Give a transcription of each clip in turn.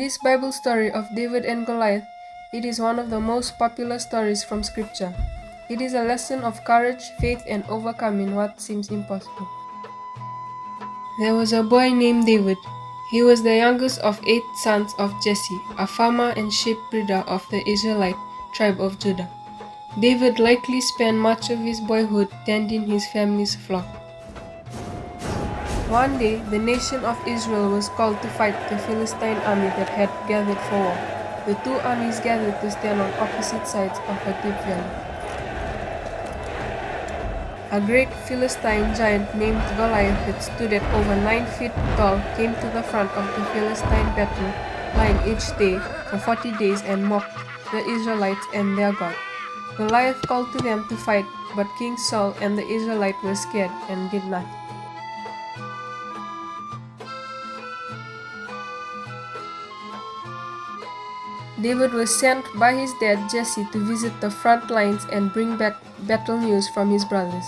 this Bible story of David and Goliath, it is one of the most popular stories from Scripture. It is a lesson of courage, faith, and overcoming what seems impossible. There was a boy named David. He was the youngest of 8 sons of Jesse, a farmer and sheep breeder of the Israelite tribe of Judah. David likely spent much of his boyhood tending his family's flock. One day, the nation of Israel was called to fight the Philistine army that had gathered for war. The two armies gathered to stand on opposite sides of a deep valley. A great Philistine giant named Goliath that stood at over 9 feet tall came to the front of the Philistine battle line each day for 40 days and mocked the Israelites and their God. Goliath called to them to fight, but King Saul and the Israelites were scared and did nothing. David was sent by his dad Jesse to visit the front lines and bring back battle news from his brothers.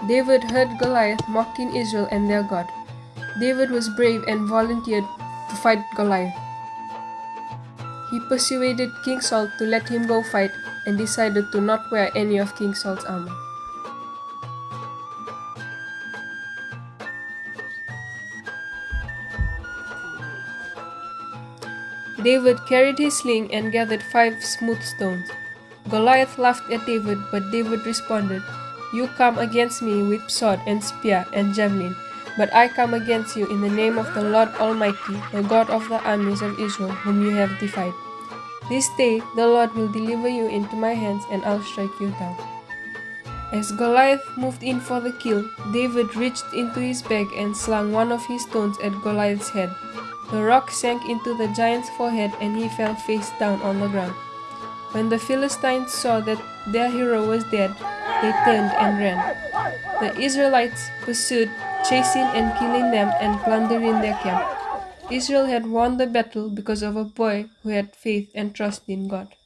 David heard Goliath mocking Israel and their God. David was brave and volunteered to fight Goliath. He persuaded King Saul to let him go fight and decided to not wear any of King Saul's armor. David carried his sling and gathered 5 smooth stones. Goliath laughed at David, but David responded, "You come against me with sword and spear and javelin, but I come against you in the name of the Lord Almighty, the God of the armies of Israel, whom you have defied. This day the Lord will deliver you into my hands, and I'll strike you down." As Goliath moved in for the kill, David reached into his bag and slung one of his stones at Goliath's head. The rock sank into the giant's forehead and he fell face down on the ground. When the Philistines saw that their hero was dead, they turned and ran. The Israelites pursued, chasing and killing them and plundering their camp. Israel had won the battle because of a boy who had faith and trust in God.